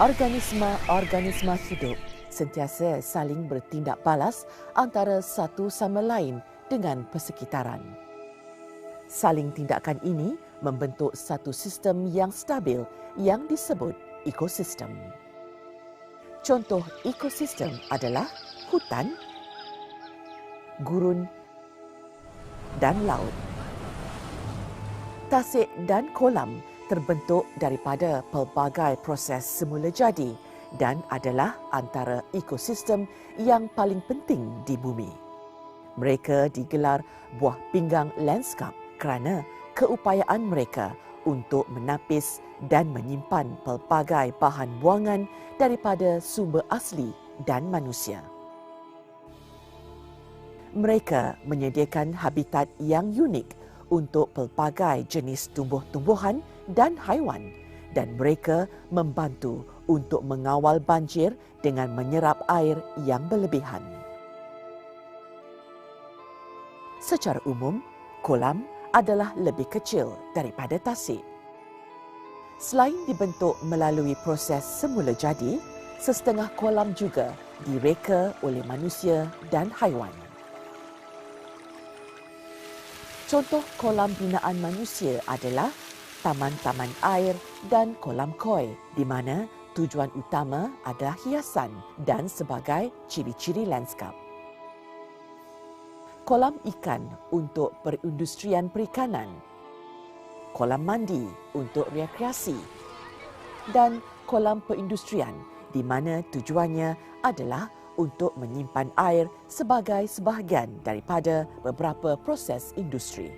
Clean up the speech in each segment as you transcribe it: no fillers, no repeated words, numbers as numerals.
Organisma-organisma hidup sentiasa saling bertindak balas antara satu sama lain dengan persekitaran. Saling tindakan ini membentuk satu sistem yang stabil yang disebut ekosistem. Contoh ekosistem adalah hutan, gurun dan laut. Tasik dan kolam terbentuk daripada pelbagai proses semula jadi dan adalah antara ekosistem yang paling penting di bumi. Mereka digelar buah pinggang lanskap kerana keupayaan mereka untuk menapis dan menyimpan pelbagai bahan buangan daripada sumber asli dan manusia. Mereka menyediakan habitat yang unik untuk pelbagai jenis tumbuh-tumbuhan dan haiwan dan mereka membantu untuk mengawal banjir dengan menyerap air yang berlebihan. Secara umum, kolam adalah lebih kecil daripada tasik. Selain dibentuk melalui proses semula jadi, setengah kolam juga direka oleh manusia dan haiwan. Contoh kolam binaan manusia adalah taman-taman air dan kolam koi di mana tujuan utama adalah hiasan dan sebagai ciri-ciri lanskap. Kolam ikan untuk perindustrian perikanan, kolam mandi untuk rekreasi dan kolam perindustrian di mana tujuannya adalah untuk menyimpan air sebagai sebahagian daripada beberapa proses industri.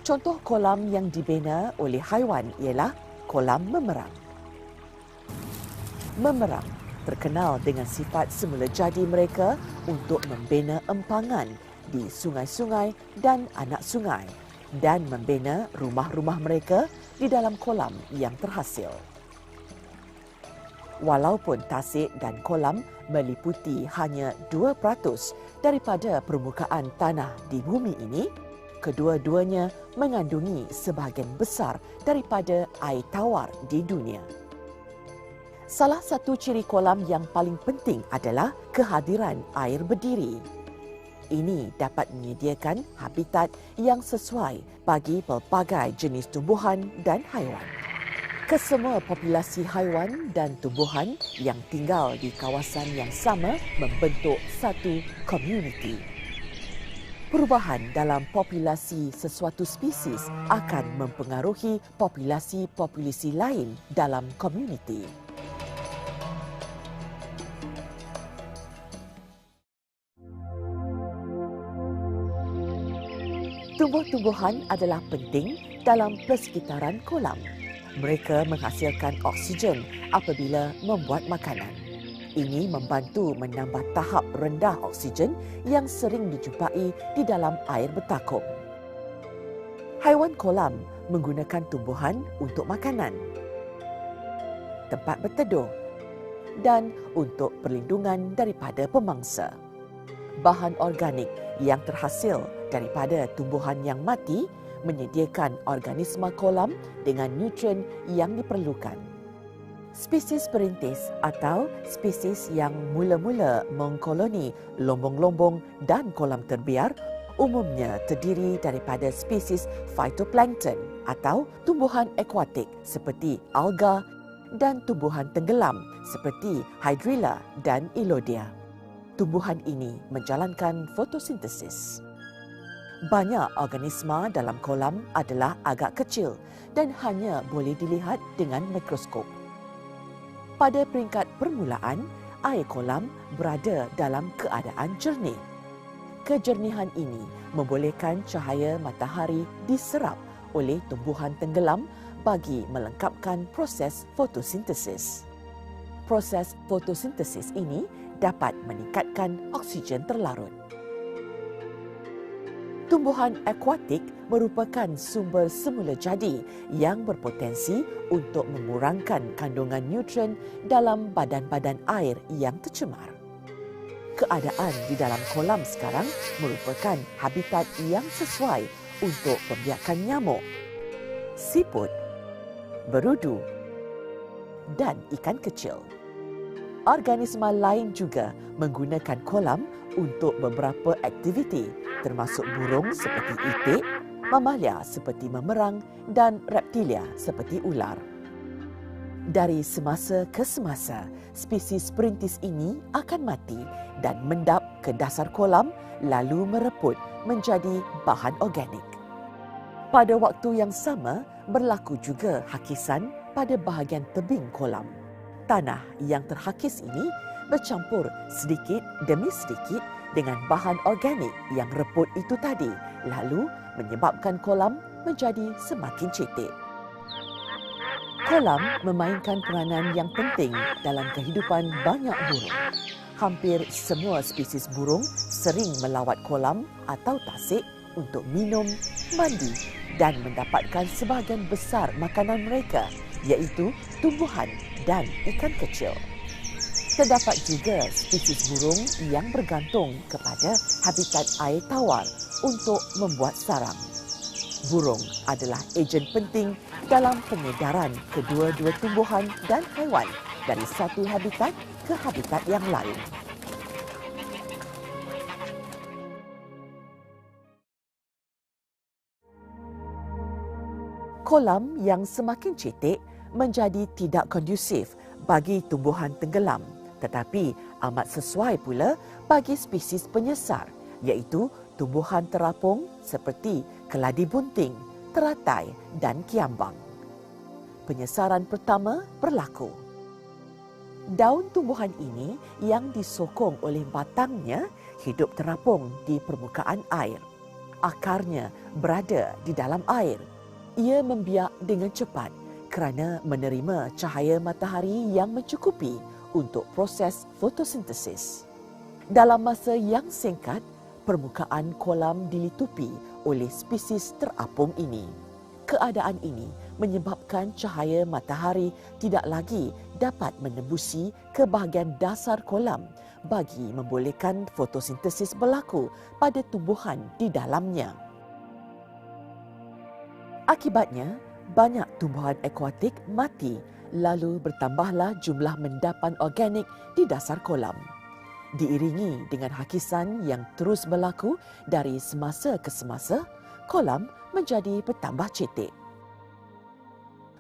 Contoh kolam yang dibina oleh haiwan ialah kolam memerang. Memerang terkenal dengan sifat semula jadi mereka untuk membina empangan di sungai-sungai dan anak sungai dan membina rumah-rumah mereka di dalam kolam yang terhasil. Walaupun tasik dan kolam meliputi hanya 2% daripada permukaan tanah di bumi ini, kedua-duanya mengandungi sebahagian besar daripada air tawar di dunia. Salah satu ciri kolam yang paling penting adalah kehadiran air berdiri. Ini dapat menyediakan habitat yang sesuai bagi pelbagai jenis tumbuhan dan haiwan. Kesemua populasi haiwan dan tumbuhan yang tinggal di kawasan yang sama membentuk satu komuniti. Perubahan dalam populasi sesuatu spesies akan mempengaruhi populasi-populasi lain dalam komuniti. Tumbuh-tumbuhan adalah penting dalam persekitaran kolam. Mereka menghasilkan oksigen apabila membuat makanan. Ini membantu menambah tahap rendah oksigen yang sering dijumpai di dalam air bertakung. Haiwan kolam menggunakan tumbuhan untuk makanan, tempat berteduh dan untuk perlindungan daripada pemangsa. Bahan organik yang terhasil daripada tumbuhan yang mati menyediakan organisma kolam dengan nutrien yang diperlukan. Spesies perintis atau spesies yang mula-mula mengkoloni lombong-lombong dan kolam terbiar umumnya terdiri daripada spesies phytoplankton atau tumbuhan akuatik seperti alga dan tumbuhan tenggelam seperti hydrilla dan elodea. Tumbuhan ini menjalankan fotosintesis. Banyak organisma dalam kolam adalah agak kecil dan hanya boleh dilihat dengan mikroskop. Pada peringkat permulaan, air kolam berada dalam keadaan jernih. Kejernihan ini membolehkan cahaya matahari diserap oleh tumbuhan tenggelam bagi melengkapkan proses fotosintesis. Proses fotosintesis ini dapat meningkatkan oksigen terlarut. Tumbuhan akuatik merupakan sumber semula jadi yang berpotensi untuk mengurangkan kandungan nutrien dalam badan-badan air yang tercemar. Keadaan di dalam kolam sekarang merupakan habitat yang sesuai untuk pembiakan nyamuk, siput, berudu dan ikan kecil. Organisma lain juga menggunakan kolam untuk beberapa aktiviti termasuk burung seperti itik, mamalia seperti memerang dan reptilia seperti ular. Dari semasa ke semasa, spesies perintis ini akan mati dan mendap ke dasar kolam lalu mereput menjadi bahan organik. Pada waktu yang sama, berlaku juga hakisan pada bahagian tebing kolam. Tanah yang terhakis ini bercampur sedikit demi sedikit dengan bahan organik yang reput itu tadi, lalu menyebabkan kolam menjadi semakin cetek. Kolam memainkan peranan yang penting dalam kehidupan banyak burung. Hampir semua spesies burung sering melawat kolam atau tasik untuk minum, mandi dan mendapatkan sebahagian besar makanan mereka, iaitu tumbuhan dan ikan kecil. Terdapat juga spesies burung yang bergantung kepada habitat air tawar untuk membuat sarang. Burung adalah ejen penting dalam pengedaran kedua-dua tumbuhan dan haiwan dari satu habitat ke habitat yang lain. Kolam yang semakin cetek menjadi tidak kondusif bagi tumbuhan tenggelam, tetapi amat sesuai pula bagi spesies penyesar, iaitu tumbuhan terapung seperti keladi bunting, teratai dan kiambang. Penyesaran pertama berlaku. Daun tumbuhan ini yang disokong oleh batangnya hidup terapung di permukaan air. Akarnya berada di dalam air. Ia membiak dengan cepat kerana menerima cahaya matahari yang mencukupi untuk proses fotosintesis. Dalam masa yang singkat, permukaan kolam dilitupi oleh spesies terapung ini. Keadaan ini menyebabkan cahaya matahari tidak lagi dapat menembusi ke bahagian dasar kolam bagi membolehkan fotosintesis berlaku pada tumbuhan di dalamnya. Akibatnya, banyak tumbuhan akuatik mati lalu bertambahlah jumlah mendapan organik di dasar kolam. Diiringi dengan hakisan yang terus berlaku dari semasa ke semasa, kolam menjadi bertambah cetek.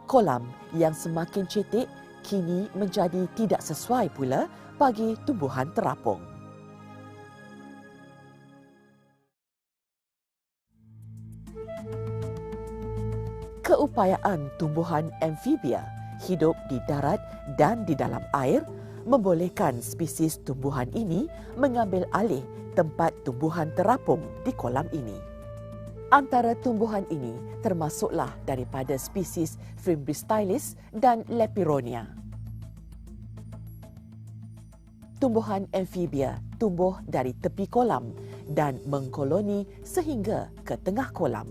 Kolam yang semakin cetek kini menjadi tidak sesuai pula bagi tumbuhan terapung. Keupayaan tumbuhan amfibia hidup di darat dan di dalam air membolehkan spesies tumbuhan ini mengambil alih tempat tumbuhan terapung di kolam ini. Antara tumbuhan ini termasuklah daripada spesies Fimbristylis dan Lepironia. Tumbuhan amfibia tumbuh dari tepi kolam dan mengkoloni sehingga ke tengah kolam.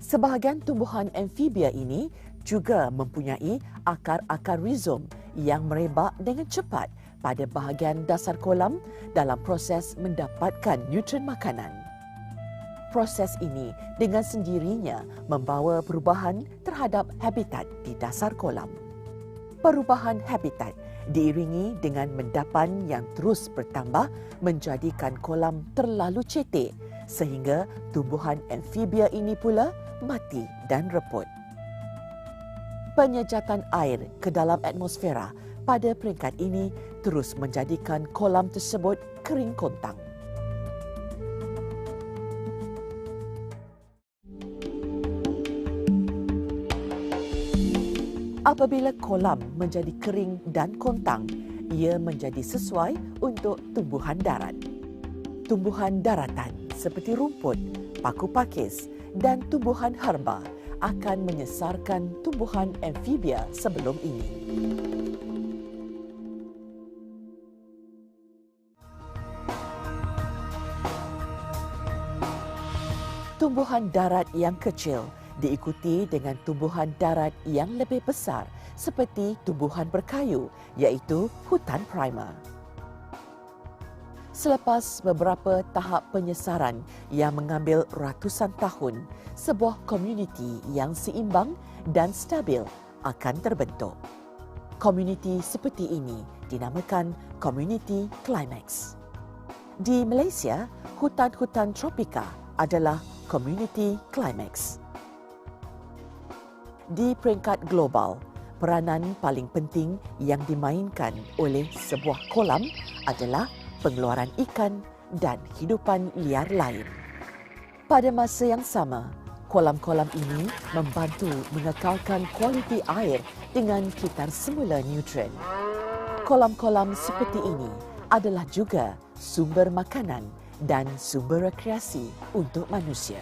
Sebahagian tumbuhan amfibia ini juga mempunyai akar-akar rizom yang merebak dengan cepat pada bahagian dasar kolam dalam proses mendapatkan nutrien makanan. Proses ini dengan sendirinya membawa perubahan terhadap habitat di dasar kolam. Perubahan habitat diiringi dengan mendapan yang terus bertambah menjadikan kolam terlalu cetek sehingga tumbuhan amfibia ini pula mati dan reput. Penyejatan air ke dalam atmosfera pada peringkat ini terus menjadikan kolam tersebut kering kontang. Apabila kolam menjadi kering dan kontang, ia menjadi sesuai untuk tumbuhan darat. Tumbuhan daratan seperti rumput, paku pakis dan tumbuhan herba akan menyesarkan tumbuhan amfibia sebelum ini. Tumbuhan darat yang kecil diikuti dengan tumbuhan darat yang lebih besar seperti tumbuhan berkayu, iaitu hutan primer. Selepas beberapa tahap penyesaran yang mengambil ratusan tahun, sebuah komuniti yang seimbang dan stabil akan terbentuk. komuniti seperti ini dinamakan komuniti klimaks. Di Malaysia, hutan-hutan tropika adalah komuniti klimaks. Di peringkat global, peranan paling penting yang dimainkan oleh sebuah kolam adalah pengeluaran ikan dan hidupan liar lain. Pada masa yang sama, kolam-kolam ini membantu mengekalkan kualiti air dengan kitar semula neutron. Kolam-kolam seperti ini adalah juga sumber makanan dan sumber rekreasi untuk manusia.